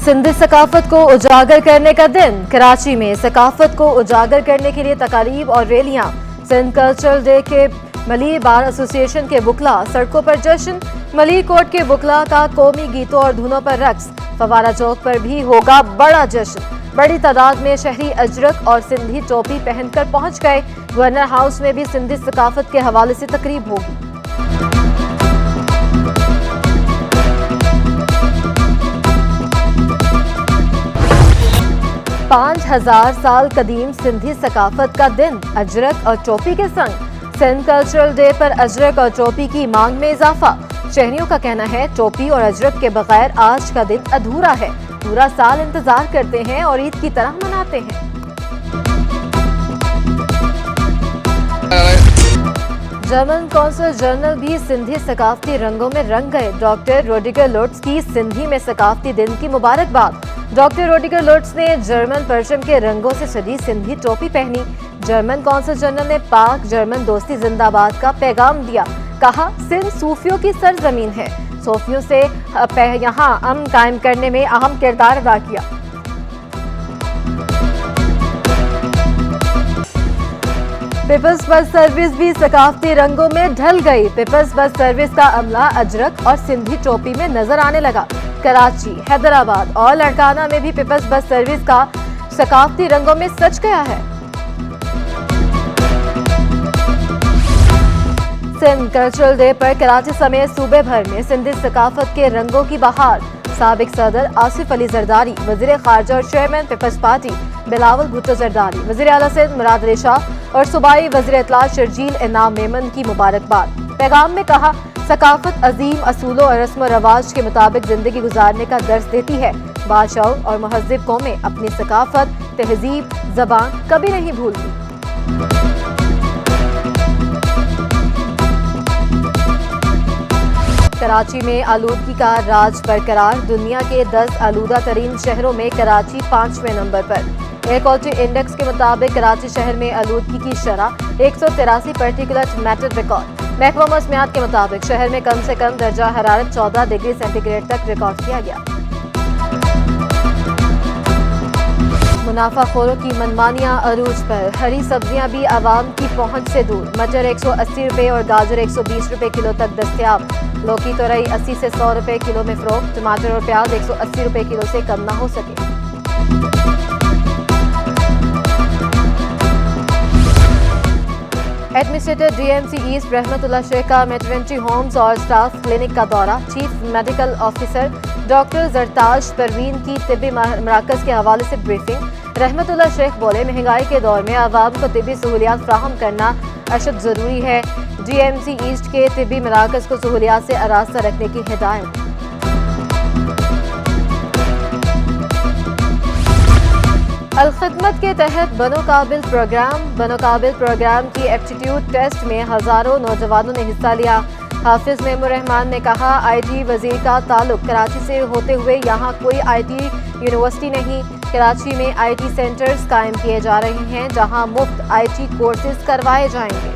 सिंधी सकाफत को उजागर करने का दिन। कराची में सकाफत को उजागर करने के लिए तकारीब और रैलियां। सिंध कल्चरल डे के मली बार एसोसिएशन के बुकला सड़कों पर जश्न। मली कोट के बुकला का कौमी गीतों और धुनों पर रक्स। फवारा चौक पर भी होगा बड़ा जश्न। बड़ी तादाद में शहरी अजरक और सिंधी टोपी पहनकर पहुंच गए। गवर्नर हाउस में भी सिंधी सकाफत के हवाले से तकरीब होगी। पांच 5000 साल कदीम सिंधी सकाफत का दिन अजरक और टोपी के संग। सिंध कल्चरल डे पर अजरक और टोपी की मांग में इजाफा। शहरियों का कहना है टोपी और अजरक के बगैर आज का दिन अधूरा है। पूरा साल इंतजार करते हैं और ईद की तरह मनाते हैं। जर्मन कौंसल जनरल भी सिंधी सकाफती रंगों में रंग गए। डॉक्टर रोडिगर लोट्स की सिंधी में सकाफती दिन की मुबारकबाद। डॉक्टर रोडिगर लोट्स ने जर्मन परचम के रंगों से सजी सिंधी टोपी पहनी। जर्मन कौंसल जनरल ने पाक जर्मन दोस्ती जिंदाबाद का पैगाम दिया। कहा सिंध सूफियों की सरजमीन है। सूफियों से यहाँ अमन कायम करने में अहम किरदार अदा किया। पीपल्स बस सर्विस भी सकाफती रंगों में ढल गई। पीपल्स बस सर्विस का अमला अजरक और सिंधी टोपी में नजर आने लगा। कराची, हैदराबाद और लड़काना में भी पीपल्स बस सर्विस का सकाफती रंगों में सज गया है। सिंध कल्चरल डे पर कराची समेत सूबे भर में सिंधी सकाफत के रंगों की बहार। साबिक सदर आसिफ अली जरदारी, वजीर खारजा और चेयरमैन पीपल्स पार्टी बिलावल भुट्टो जरदारी, वजीर आला सिंध मुराद अली शाह और सूबाई वजीर इत्तलात शर्जील इनाम मेमन की मुबारकबाद। पैगाम में कहा सकाफत अजीम असूलों और रस्म व रवाज के मुताबिक जिंदगी गुजारने का दर्ज देती है। बादशाह और महज़िब कौमें अपनी सकाफत, तहजीब, जबान कभी नहीं भूलती। कराची में आलूदगी का राज बरकरार। दुनिया के 10 आलूदा तरीन शहरों में कराची 5वें नंबर पर। एयर क्वालिटी इंडेक्स के मुताबिक कराची शहर में आलूदगी की शरह 183 पार्टिकुलेट मैटर रिकॉर्ड। महकमा मौसमियात के मुताबिक शहर में कम से कम दर्जा हरारत 14 डिग्री सेंटीग्रेड तक रिकॉर्ड किया गया। मुनाफाखोरों की मनमानियां अरूज पर। हरी सब्जियां भी आवाम की पहुंच से दूर। मटर 180 रुपए और गाजर 120 रुपए किलो तक दस्तयाब। लौकी तोरई 80 से 100 रुपए किलो में फरोख्त। टमाटर और प्याज 180 रुपए किलो से कम ना हो सके। एडमिनिस्ट्रेटर डीएमसी ईस्ट रहमतुल्लाह शेख का मैटरनिटी होम्स और स्टाफ क्लिनिक का दौरा। Chief medical officer doctor Zartaj Parveen की तिब्बी मराकज के हवाले से ब्रीफिंग। रहमतुल्लाह शेख बोले महंगाई के दौर में आवाम को तिब्बी सहूलियात फ्राहम करना अशद जरूरी है। डीएमसी ईस्ट के तिब्बी मराकज को सहूलियात से आरास्ता रखने की हिदायत। अल-खिदमत के तहत बनो काबिल प्रोग्राम की एप्टीट्यूड टेस्ट में हजारों नौजवानों ने हिस्सा लिया। हाफिज मेमुर रहमान ने कहा आईटी वजीर का ताल्लुक कराची से होते हुए यहाँ कोई आईटी यूनिवर्सिटी नहीं। कराची में आईटी सेंटर्स कायम किए जा रहे हैं जहाँ मुफ्त आईटी कोर्सेज करवाए जाएंगे।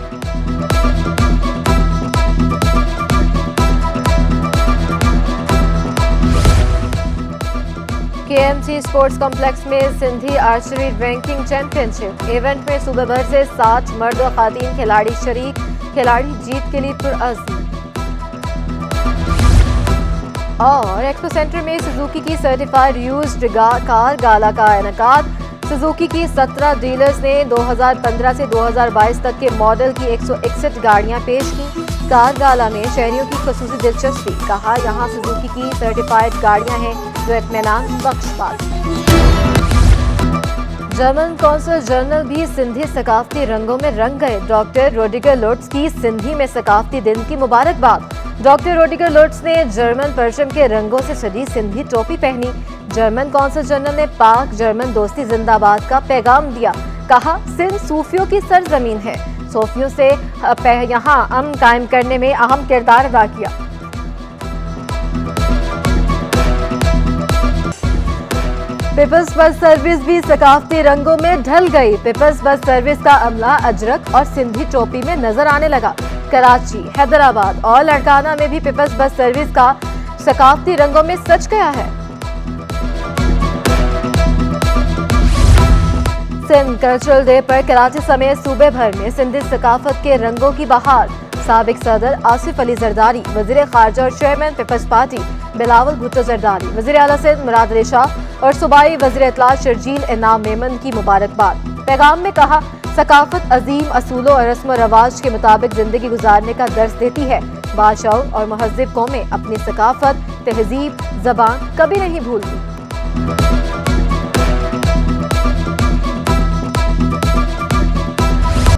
केएमसी स्पोर्ट्स कॉम्प्लेक्स में Sindhi archery ranking championship. Event में सूबे भर से 60 मर्द और खातीन खिलाड़ी शरीक। खिलाड़ी जीत के लिए पुरअज़्म। और एक्सपो सेंटर में सुजुकी की सर्टिफाइड यूज्ड कार गाला का इनेकाद। सुजुकी की 17 डीलर्स ने 2015 से 2022 तक के मॉडल की 161 गाड़ियां पेश की। कार गाला में शहरियों की खुसूसी दिलचस्पी। कहा यहाँ सुजुकी की सर्टिफाइड गाड़ियां हैं जो इत्मीनान बख्श बात। जर्मन कौंसल जनरल भी सिंधी सकाफती रंगों में रंग गए। डॉक्टर रोडिगर लोट्स की सिंधी में सकाफती दिन की मुबारकबाद। डॉक्टर रोडिगर लोट्स ने जर्मन परचम के रंगों से सजी सिंधी टोपी पहनी। जर्मन कौंसल जनरल ने पाक जर्मन दोस्ती जिंदाबाद का पैगाम दिया। कहा सिंध सूफियों की सरजमीन है। सूफियों से यहाँ अमन कायम करने में अहम किरदार अदा किया। पीपल्स बस सर्विस भी सकाफती रंगों में ढल गई। पीपल्स बस सर्विस का अमला अजरक और सिंधी टोपी में नजर आने लगा। कराची, हैदराबाद और लड़काना में भी पीपल्स बस सर्विस का सकाफती रंगों में सज गया है। सिंध कल्चरल डे पर कराची समेत सूबे भर में सिंधी सकाफत के रंगों की बहार। साबिक सदर आसिफ अली जरदारी, वजीर खारजा और चेयरमैन पीपल्स पार्टी बिलावल भुट्टो जरदारी, वजीर आला सिंध मुराद अली शाह और सूबाई वजीर इत्तला शर्जील इनाम मेमन की मुबारकबाद। पैगाम में कहा, सकाफत अजीम असूलों और रस्म रवाज के मुताबिक जिंदगी गुजारने का दर्स देती है। बाशऊर और महज़िब कौमें अपनी सकाफत, तहजीब, जबान कभी नहीं भूलती।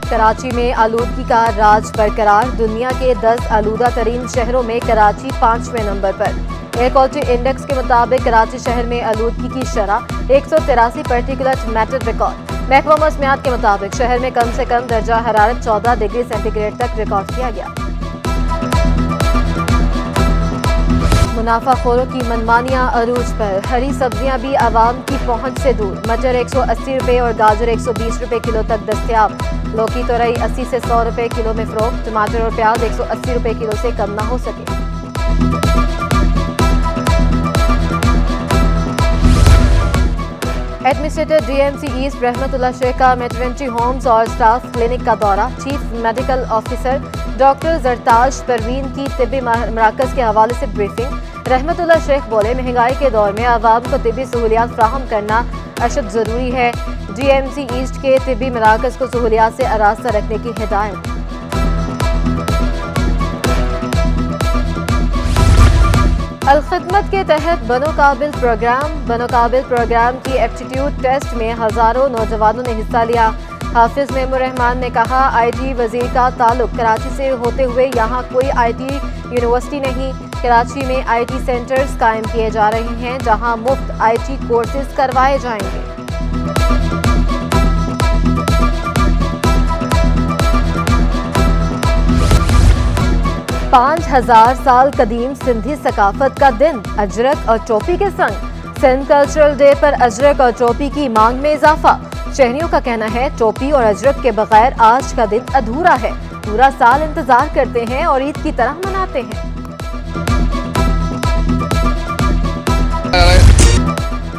कराची में आलूदगी का राज बरकरार। दुनिया के 10 आलूदा तरीन शहरों में कराची 5वें नंबर पर। एयर क्वालिटी इंडेक्स के मुताबिक कराची शहर में आलूदगी की शरह 183 पार्टिकुलेट मैटर रिकॉर्ड। महकमा मौसमियात के मुताबिक शहर में कम से कम दर्जा हरारत 14 डिग्री सेंटीग्रेड तक रिकॉर्ड किया गया। मुनाफाखोरों की मनमानियां अरूज पर। हरी सब्जियां भी आवाम की पहुंच से दूर। मटर 180 रुपए और गाजर 120 रुपए किलो तक दस्तयाब। लौकी तोरई 80 से 100 रुपए किलो में फरोख्त। टमाटर और प्याज 180 रुपए किलो से कम न हो सके। एडमिनिस्ट्रेटर डीएमसी ईस्ट रहमतुल्लाह शेख का मैटरनिटी होम्स और स्टाफ क्लिनिक का दौरा। Chief medical officer doctor Zartaj Parveen की तिब्बी मराकज के हवाले से ब्रीफिंग। रहमतुल्लाह शेख बोले, महंगाई के दौर में आवाम को तिब्बी सहूलियात फ्राहम करना अशद जरूरी है। डीएमसी ईस्ट के तिब्बी मराकज को सहूलियात से आरास्ता रखने की हिदायत। अल-खिदमत के तहत बनो काबिल प्रोग्राम की एप्टीट्यूड टेस्ट में हजारों नौजवानों ने हिस्सा लिया। हाफिज मेमुर रहमान ने कहा, आईटी वजीर का ताल्लुक कराची से होते हुए यहाँ कोई आईटी यूनिवर्सिटी नहीं। कराची में आईटी सेंटर्स कायम किए जा रहे हैं जहाँ मुफ्त आईटी कोर्सेज करवाए जाएंगे। 5000 साल कदीम सिंधी सकाफत का दिन अजरक और टोपी के संग। सिंध कल्चरल डे पर अजरक और टोपी की मांग में इजाफा। शहरियों का कहना है, टोपी और अजरक के बगैर आज का दिन अधूरा है। पूरा साल इंतजार करते हैं और ईद की तरह मनाते हैं।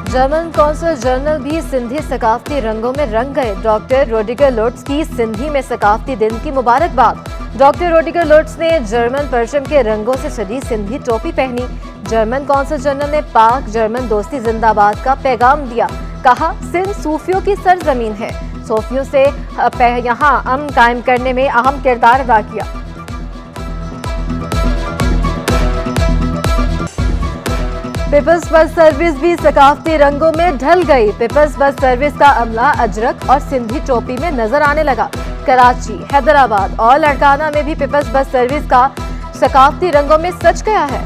जर्मन कौंसल जनरल भी सिंधी सकाफती रंगों में रंग गए। डॉक्टर रोडिगर लोट्स की सिंधी में सकाफती दिन की मुबारकबाद। डॉक्टर रोडिगर लोट्स ने जर्मन परचम के रंगों से सजी सिंधी टोपी पहनी। जर्मन कौंसल जनरल ने पाक जर्मन दोस्ती जिंदाबाद का पैगाम दिया। कहा, सिंध सूफियों की सरजमीन है। सूफियों से यहाँ अमन कायम करने में अहम किरदार अदा किया। पीपल्स बस सर्विस भी सकाफती रंगों में ढल गई। पीपल्स बस सर्विस का अमला अजरक और सिंधी टोपी में नजर आने लगा। कराची, हैदराबाद और लड़काना में भी पीपल्स बस सर्विस का सकाफती रंगों में सज गया है।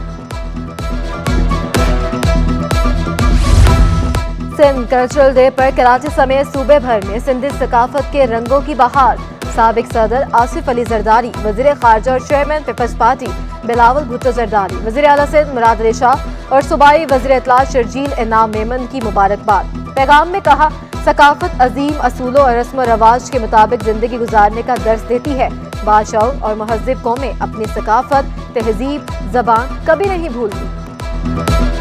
सिंध कल्चरल डे पर कराची समेत सूबे भर में सिंधी सकाफत के रंगों की बहार। साबिक सदर आसिफ अली जरदारी, वजीर खारजा और चेयरमैन पीपल्स पार्टी बिलावल भुट्टो जरदारी, वजीर आला सिंध मुराद अली शाह और सूबाई वजीर इत्तला शर्जील इनाम मेमन की मुबारकबाद। पैगाम में कहा, सकाफत अजीम असूलों और रस्म रवाज के मुताबिक जिंदगी गुजारने का दर्स देती है। बाशऊर और महज़िब कौमें अपनी सकाफत, तहजीब, जबान कभी नहीं भूलती।